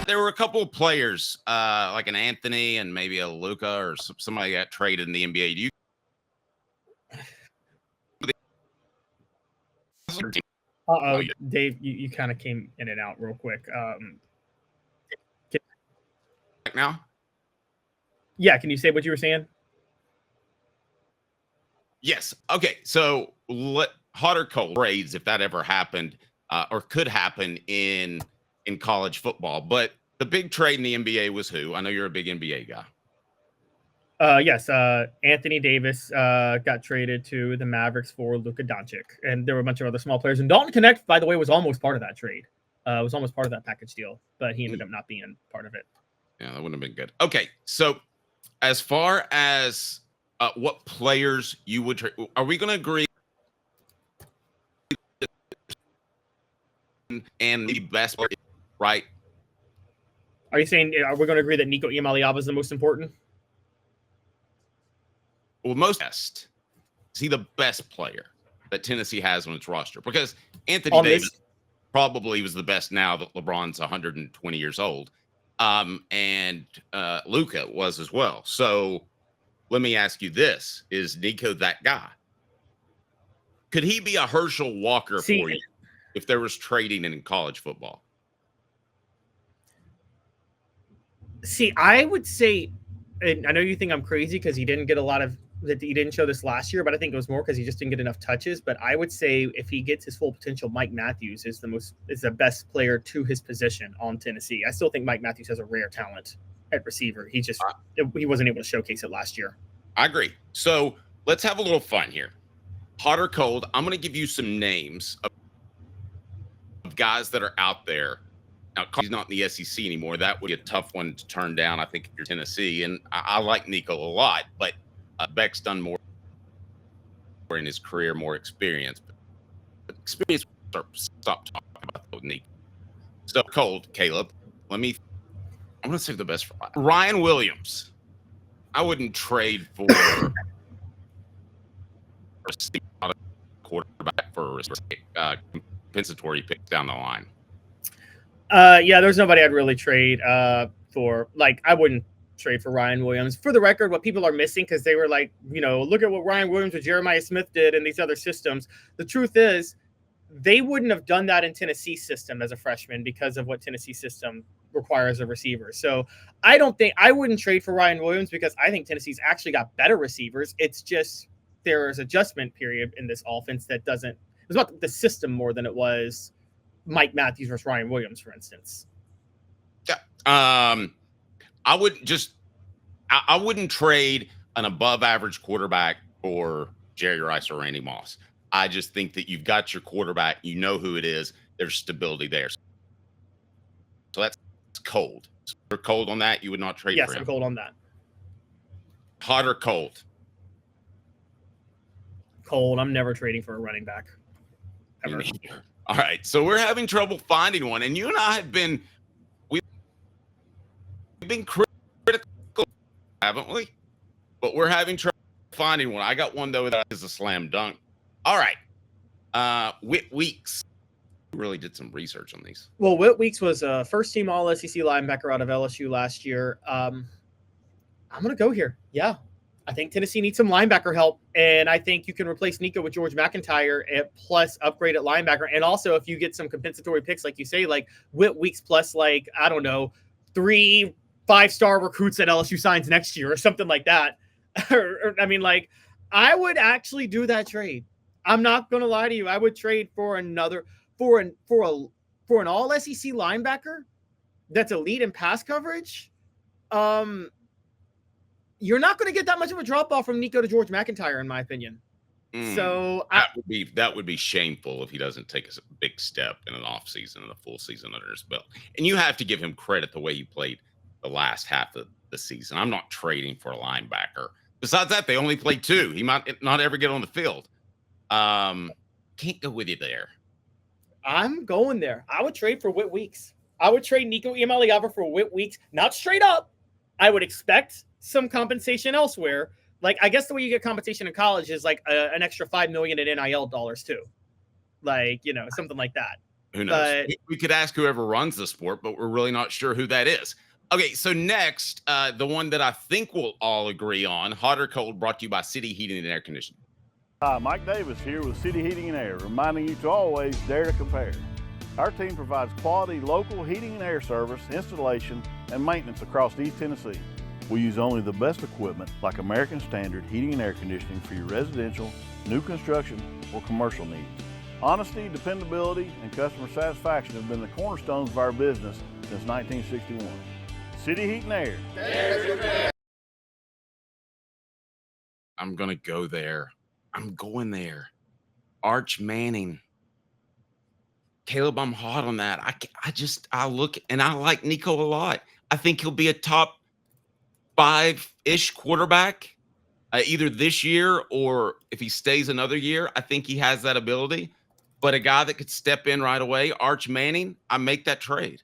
There were a couple of players, like an Anthony and maybe a Luca or somebody got traded in the NBA. Do you? Uh-oh, Dave, you kind of came in and out real quick. Now? Yeah, can you say what you were saying? Yes. Okay. So hot or cold trades, if that ever happened, or could happen in college football. But the big trade in the NBA was who? I know you're a big NBA guy. Yes, Anthony Davis got traded to the Mavericks for Luka Doncic, and there were a bunch of other small players. And Dalton Connect, by the way, was almost part of that trade. Was almost part of that package deal, but he ended up not being part of it. Yeah, that wouldn't have been good. Okay, so as far as what players you would trade, are we going to agree? And the best player, right? Are you saying are we going to agree that Nico Iamaleava is the most important? Well, most best. Is he the best player that Tennessee has on its roster? Because Anthony Davis probably was the best now that LeBron's 120 years old. And Luka was as well. So let me ask you this. Is Nico that guy? Could he be a Herschel Walker for you if there was trading in college football? See, I would say, and I know you think I'm crazy because he didn't get a lot of that. He didn't show this last year, but I think it was more because he just didn't get enough touches. But I would say if he gets his full potential, Mike Matthews is the best player to his position on Tennessee. I still think Mike Matthews has a rare talent at receiver. He wasn't able to showcase it last year. I agree. So let's have a little fun here. Hot or cold? I'm going to give you some names of guys that are out there. Now, he's not in the SEC anymore. That would be a tough one to turn down, I think, if you're Tennessee. And I like Nico a lot, but Beck's done more in his career, more experience. But experience, stop talking about Nico. So cold, Caleb. I'm going to save the best for Ryan Williams. I wouldn't trade for a quarterback for compensatory picks down the line. Yeah, there's nobody I'd really trade for. Like, I wouldn't trade for Ryan Williams. For the record, what people are missing, because they were like, look at what Ryan Williams or Jeremiah Smith did in these other systems. The truth is, they wouldn't have done that in Tennessee's system as a freshman because of what Tennessee's system requires of receivers. So I wouldn't trade for Ryan Williams because I think Tennessee's actually got better receivers. It's just there is adjustment period in this offense that doesn't. It was about the system more than it was Mike Matthews versus Ryan Williams, for instance. Yeah. I wouldn't trade an above average quarterback for Jerry Rice or Randy Moss. I just think that you've got your quarterback, you know who it is, there's stability there. So that's cold. So you're cold on that, you would not trade for him. Yes, I'm cold on that. Hot or cold? Cold. I'm never trading for a running back. Ever. All right, so we're having trouble finding one, and you and I have been we've been critical, haven't we? But we're having trouble finding one. I got one though that is a slam dunk. All right, Whit Weeks. Really did some research on these. Well, Whit Weeks was a first-team All-SEC linebacker out of LSU last year. I'm gonna go here. Yeah. I think Tennessee needs some linebacker help, and I think you can replace Nico with George McIntyre plus upgrade at linebacker. And also, if you get some compensatory picks, like you say, like Whit Weeks plus, like, I don't know, 3 5-star recruits that LSU signs next year or something like that. I mean, like, I would actually do that trade. I'm not going to lie to you. I would trade for an all-SEC linebacker that's elite in pass coverage. You're not going to get that much of a drop off from Nico to George McIntyre, in my opinion. So that would be shameful if he doesn't take a big step in an off season and a full season under his belt. And you have to give him credit the way he played the last half of the season. I'm not trading for a linebacker. Besides that, they only played 2. He might not ever get on the field. Can't go with you there. I'm going there. I would trade for Whit Weeks. I would trade Nico Iamaleava for Whit Weeks, not straight up. I would expect some compensation elsewhere. Like, I guess the way you get compensation in college is like an extra $5 million in NIL dollars too. Like, something like that. Who knows? But We could ask whoever runs the sport, but we're really not sure who that is. Okay, so next, the one that I think we'll all agree on, hot or cold, brought to you by City Heating and Air Conditioning. Hi, Mike Davis here with City Heating and Air, reminding you to always dare to compare. Our team provides quality local heating and air service, installation, and maintenance across East Tennessee. We use only the best equipment like American Standard heating and air conditioning for your residential, new construction, or commercial needs. Honesty, dependability, and customer satisfaction have been the cornerstones of our business since 1961. City Heat and Air. I'm going to go there. I'm going there. Arch Manning. Caleb, I'm hot on that. I look and I like Nico a lot. I think he'll be a top 5-ish quarterback either this year or if he stays another year. I think he has that ability. But a guy that could step in right away, Arch Manning, I make that trade.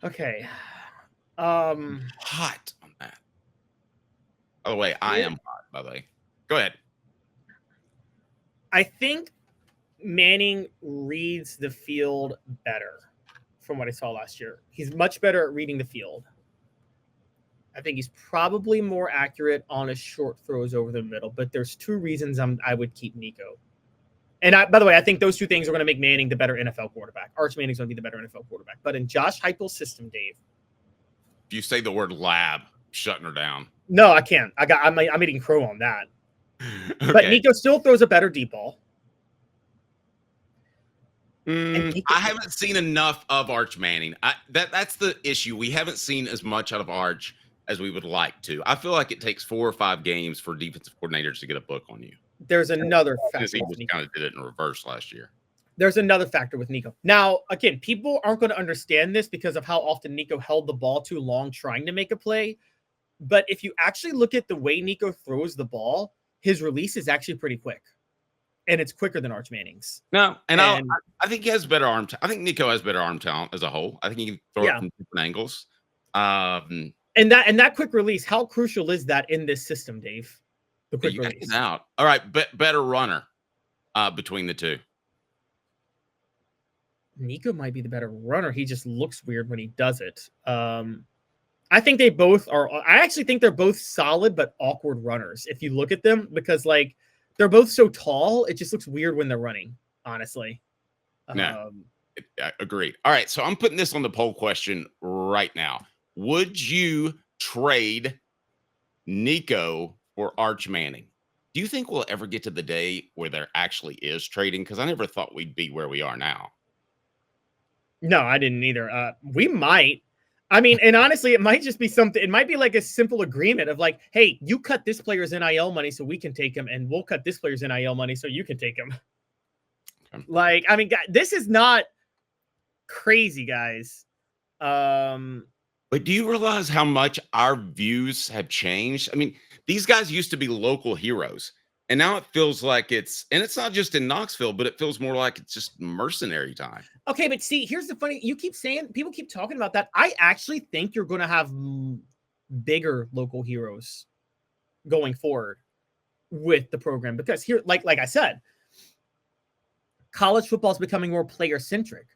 okay. Hot on that. By the way, I am hot, by the way. Go ahead. I think Manning reads the field better from what I saw last year. He's much better at reading the field. I think he's probably more accurate on his short throws over the middle, but there's two reasons I would keep Nico. And by the way, I think those two things are going to make Manning the better NFL quarterback. Arch Manning's going to be the better NFL quarterback. But in Josh Heupel's system, Dave. If you say the word lab, shutting her down. No, I can't. I'm eating crow on that. Okay. But Nico still throws a better deep ball. I haven't seen enough of Arch Manning. That's the issue. We haven't seen as much out of Arch as we would like to. I feel like it takes 4 or 5 games for defensive coordinators to get a book on you. There's another factor. He just kind of did it in reverse last year. There's another factor with Nico. Now, again, people aren't going to understand this because of how often Nico held the ball too long trying to make a play. But if you actually look at the way Nico throws the ball, his release is actually pretty quick. And it's quicker than Arch Manning's. No, and I think he has better arm. I think Nico has better arm talent as a whole. I think he can throw it from different angles. And that quick release, how crucial is that in this system, Dave? The quick release. Out. All right, better runner between the two. Nico might be the better runner. He just looks weird when he does it. I think they both are. I actually think they're both solid but awkward runners if you look at them because like they're both so tall. It just looks weird when they're running. Honestly. No, agreed. All right, so I'm putting this on the poll question right now. Would you trade Nico for Arch Manning? Do you think we'll ever get to the day where there actually is trading? Because I never thought we'd be where we are now. No, I didn't either. We might. I mean, and honestly, it might just be something. It might be like a simple agreement of like, hey, you cut this player's NIL money so we can take him, and we'll cut this player's NIL money so you can take him. Okay. Like, I mean, this is not crazy, guys. But do you realize how much our views have changed? I mean, these guys used to be local heroes, and now it feels like it's not just in Knoxville, but it feels more like it's just mercenary time. Okay, but see, here's the funny, people keep talking about that. I actually think you're going to have bigger local heroes going forward with the program because here, like I said, college football is becoming more player centric.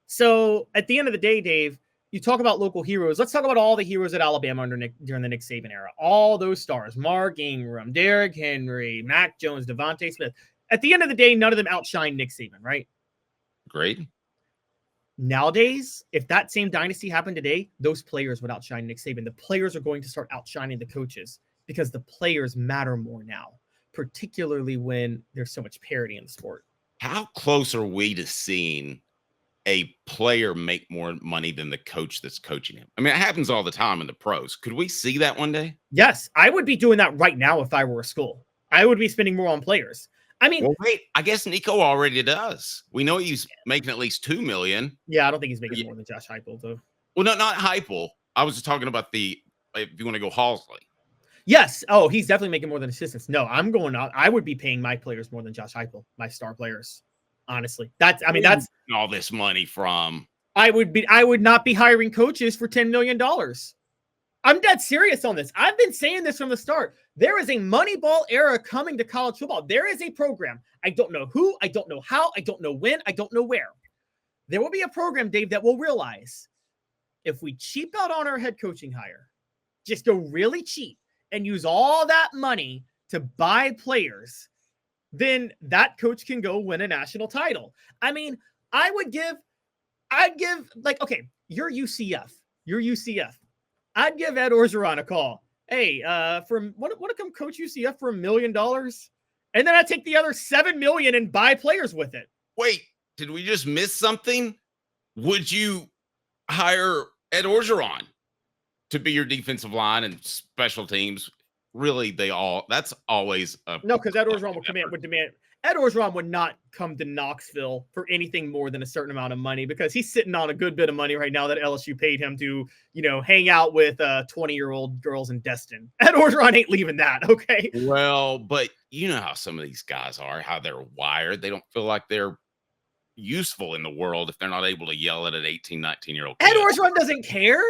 So at the end of the day, Dave, you talk about local heroes. Let's talk about all the heroes at Alabama during the Nick Saban era. All those stars, Mark Ingram, Derrick Henry, Mac Jones, Devontae Smith. At the end of the day, none of them outshine Nick Saban, right? Great. Nowadays, if that same dynasty happened today, those players would outshine Nick Saban. The players are going to start outshining the coaches because the players matter more now, particularly when there's so much parity in the sport. How close are we to seeing a player make more money than the coach that's coaching him? I mean, it happens all the time in the pros. Could we see that one day? Yes, I would be doing that right now if I were a school. I would be spending more on players. I mean, well, wait, I guess Nico already does. We know he's making at least $2 million. Yeah, I don't think he's making more than Josh Heupel, though. Well, not Heupel. I was just talking about if you want to go Halsley. Yes. Oh, he's definitely making more than assistants. No, I'm going out. I would be paying my players more than Josh Heupel, my star players. Honestly, that's all this money from. I would not be hiring coaches for $10 million. I'm dead serious on this. I've been saying this from the start. There is a Moneyball era coming to college football. There is a program. I don't know who, I don't know how, I don't know when, I don't know where. There will be a program, Dave, that will realize if we cheap out on our head coaching hire, just go really cheap and use all that money to buy players, then that coach can go win a national title. I mean, I'd give like, okay, you're UCF. I'd give Ed Orgeron a call. Hey, want to come coach UCF for $1 million? And then I'd take the other $7 million and buy players with it. Wait, did we just miss something? Would you hire Ed Orgeron to be your defensive line and special teams? Really, that's always a no, because Ed Orgeron would demand. Ed Orgeron would not come to Knoxville for anything more than a certain amount of money because he's sitting on a good bit of money right now that LSU paid him to, hang out with 20-year-old girls in Destin. Ed Orgeron ain't leaving that, okay? Well, but you know how some of these guys are, how they're wired. They don't feel like they're useful in the world if they're not able to yell at an 18, 19-year-old kid. Ed Orgeron doesn't care.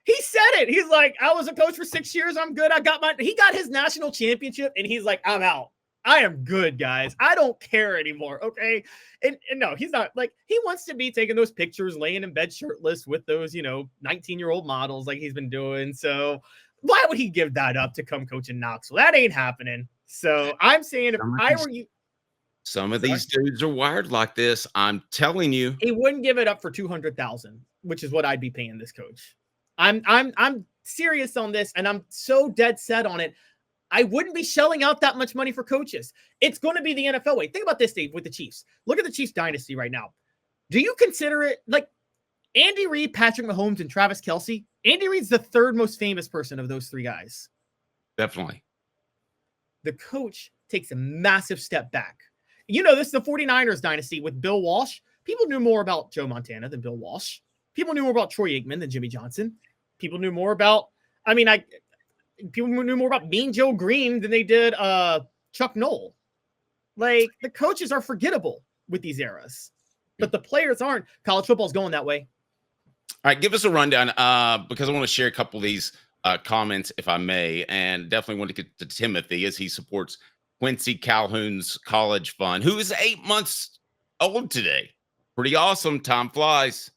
He said it. He's like, I was a coach for 6 years. I'm good. He got his national championship, and he's like, I'm out. I am good, guys. I don't care anymore, okay? And no, he's not. Like, he wants to be taking those pictures, laying in bed shirtless with those, 19-year-old models like he's been doing. So why would he give that up to come coach in Knoxville? That ain't happening. So I'm saying if I were you. Some of these dudes are wired like this. I'm telling you. He wouldn't give it up for $200,000, which is what I'd be paying this coach. I'm serious on this, and I'm so dead set on it. I wouldn't be shelling out that much money for coaches. It's going to be the NFL way. Think about this, Dave, with the Chiefs. Look at the Chiefs dynasty right now. Do you consider it like Andy Reid, Patrick Mahomes, and Travis Kelce? Andy Reid's the third most famous person of those three guys. Definitely. The coach takes a massive step back. This is the 49ers dynasty with Bill Walsh. People knew more about Joe Montana than Bill Walsh. People knew more about Troy Aikman than Jimmy Johnson. People knew more about, people knew more about Mean Joe Green than they did Chuck Noll. Like, the coaches are forgettable with these eras, but the players aren't. College football's going that way. All right, give us a rundown because I want to share a couple of these comments, if I may, and definitely want to get to Timothy as he supports Quincy Calhoun's college fund, who is 8 months old today. Pretty awesome. Time flies.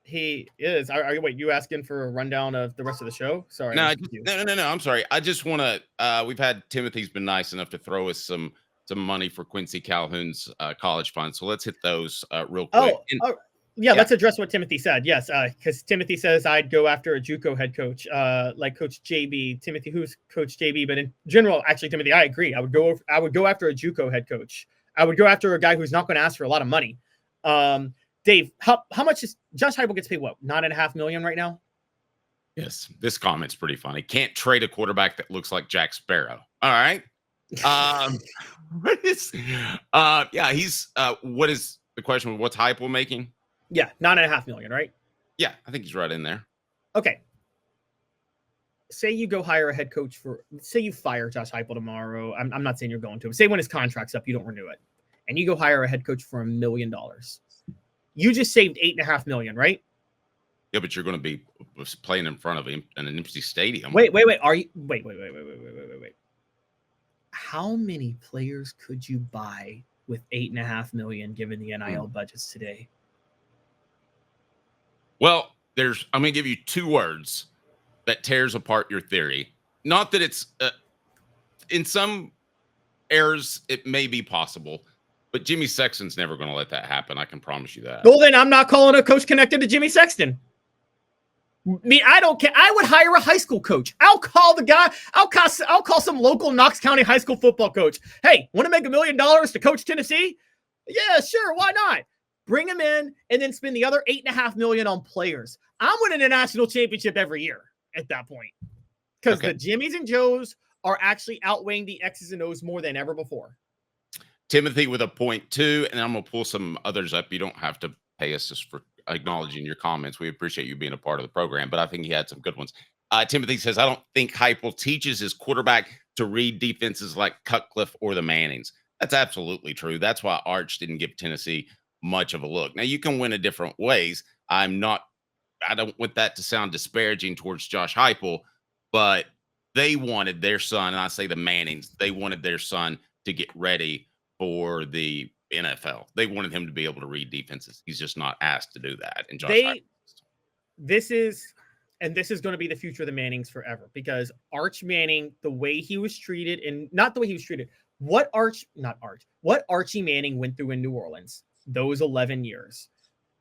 He is. Are you asking for a rundown of the rest of the show? Sorry. No. I'm sorry. I just want to. We've had Timothy's been nice enough to throw us some money for Quincy Calhoun's college fund. So let's hit those real quick. Yeah. Let's address what Timothy said. Yes, because Timothy says I'd go after a JUCO head coach, like Coach JB. Timothy, who's Coach JB, but in general, actually, Timothy, I agree. I would go after a JUCO head coach. I would go after a guy who's not going to ask for a lot of money. Dave, how much is Josh Heupel gets paid? What, $9.5 million right now? Yes, this comment's pretty funny. Can't trade a quarterback that looks like Jack Sparrow. All right. What is the question? What's Heupel making? Yeah, $9.5 million, right? Yeah, I think he's right in there. Okay. Say you go hire a head coach say you fire Josh Heupel tomorrow. I'm not saying you're going to, but say when his contract's up, you don't renew it, and you go hire a head coach for $1 million. You just saved $8.5 million, right? Yeah, but you're going to be playing in front of him in an empty stadium. Wait. Are you? Wait. How many players could you buy with $8.5 million given the NIL budgets today? Well, I'm going to give you two words that tears apart your theory. Not that it's in some errors it may be possible, but Jimmy Sexton's never going to let that happen. I can promise you that. Well, then I'm not calling a coach connected to Jimmy Sexton. I don't care. I would hire a high school coach. I'll call the guy. I'll call some local Knox County high school football coach. Hey, want to make $1 million to coach Tennessee? Yeah, sure. Why not? Bring him in and then spend the other $8.5 million on players. I'm winning a national championship every year at that point because the Jimmys and Joes are actually outweighing the X's and O's more than ever before. Timothy with a point too, and I'm going to pull some others up. You don't have to pay us just for acknowledging your comments. We appreciate you being a part of the program, but I think he had some good ones. Timothy says, I don't think Heupel teaches his quarterback to read defenses like Cutcliffe or the Mannings. That's absolutely true. That's why Arch didn't give Tennessee much of a look. Now, you can win in different ways. I'm not I don't want that to sound disparaging towards Josh Heupel, but they wanted their son, and I say the Mannings, they wanted their son to get ready for the NFL. They wanted him to be able to read defenses. He's just not asked to do that. And Josh Heupel. This is going to be the future of the Mannings forever, because Arch Manning, the way he was treated, and not the way he was treated, what Archie Manning went through in New Orleans, those 11 years,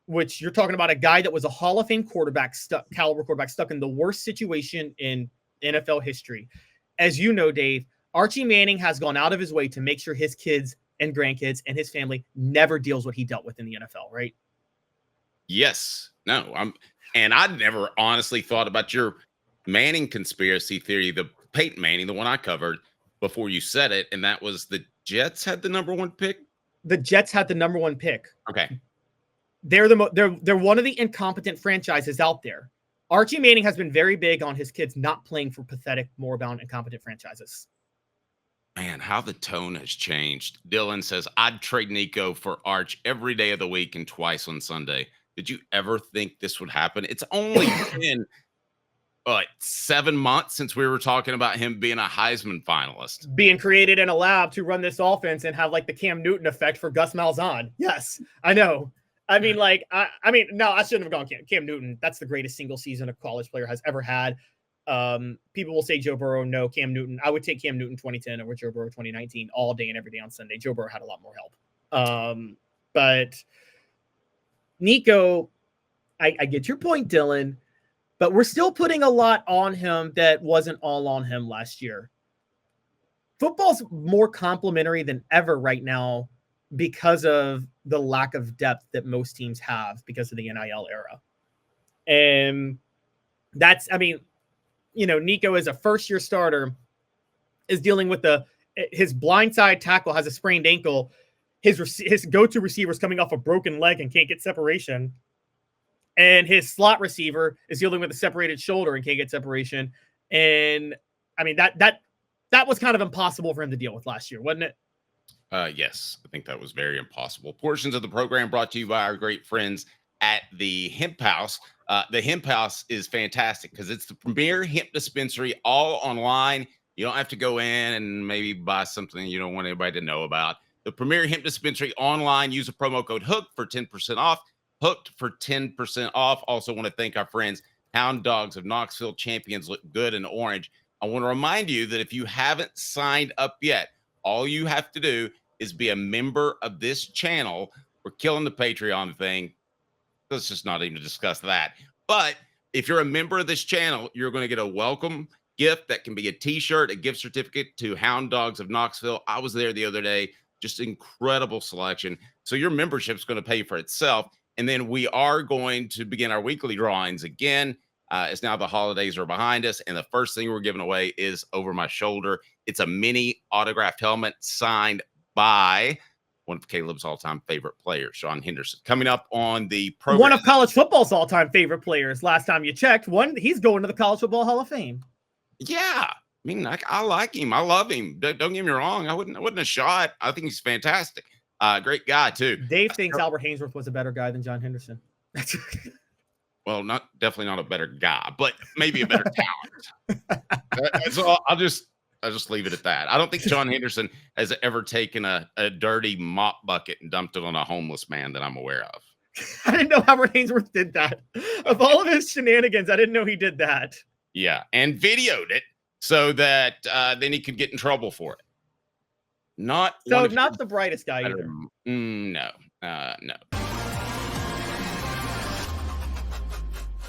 which you're talking about a guy that was a Hall of Fame caliber quarterback, stuck in the worst situation in NFL history. As you know, Dave, Archie Manning has gone out of his way to make sure his kids and grandkids and his family never deals what he dealt with in the NFL, right? Yes. No, and I'd never honestly thought about your Manning conspiracy theory, the Peyton Manning, the one I covered before you said it, and that was the Jets had the number 1 pick. The Jets had the number 1 pick. Okay. They're one of the incompetent franchises out there. Archie Manning has been very big on his kids not playing for pathetic, moribund, incompetent franchises. Man, how the tone has changed. Dylan says, I'd trade Nico for Arch every day of the week and twice on Sunday. Did you ever think this would happen? It's only been 7 months since we were talking about him being a Heisman finalist. Being created in a lab to run this offense and have like the Cam Newton effect for Gus Malzahn. Yes, I know. I mean, like, no, I shouldn't have gone Cam Newton. That's the greatest single season a college player has ever had. People will say Joe Burrow. No, Cam Newton. I would take Cam Newton 2010 over Joe Burrow 2019 all day and every day on Sunday. Joe Burrow had a lot more help. But Nico, I get your point, Dylan, but we're still putting a lot on him that wasn't all on him last year. Football's more complimentary than ever right now because of the lack of depth that most teams have because of the NIL era. And that's, I mean, you know, Nico is a first-year starter, is dealing with his blindside tackle has a sprained ankle. His go-to receiver is coming off a broken leg and can't get separation. And his slot receiver is dealing with a separated shoulder and can't get separation. And I mean, that was kind of impossible for him to deal with last year, wasn't it? Yes, I think that was very impossible. Portions of the program brought to you by our great friends at the Hemp House. The Hemp House is fantastic because it's the premier hemp dispensary all online. You don't have to go in and maybe buy something you don't want anybody to know about. The premier hemp dispensary online. Use a promo code HOOK for 10% off. Hooked for 10% off. Also want to thank our friends, Hound Dogs of Knoxville. Champions look good in orange. I want to remind you that if you haven't signed up yet, all you have to do is be a member of this channel. We're killing the Patreon thing. Let's just not even discuss that. But if you're a member of this channel, you're going to get a welcome gift that can be a t-shirt, a gift certificate to Hound Dogs of Knoxville. I was there the other day. Just incredible selection. So your membership is going to pay for itself. And then we are going to begin our weekly drawings again. As now the holidays are behind us. And the first thing we're giving away is over my shoulder. It's a mini autographed helmet signed by one of Caleb's all-time favorite players, Sean Henderson. Coming up on the program. One of college football's all-time favorite players. Last time you checked, he's going to the College Football Hall of Fame. Yeah. I mean, I like him. I love him. Don't get me wrong. I wouldn't have shot. I think he's fantastic. Great guy, too. Dave thinks Albert Haynesworth was a better guy than John Henderson. Well, definitely not a better guy, but maybe a better talent. So I'll just leave it at that. I don't think John Henderson has ever taken a dirty mop bucket and dumped it on a homeless man that I'm aware of. I didn't know Albert Haynesworth did that. Of all of his shenanigans, I didn't know he did that. Yeah, and videoed it so that then he could get in trouble for it. Not the brightest guy either. No.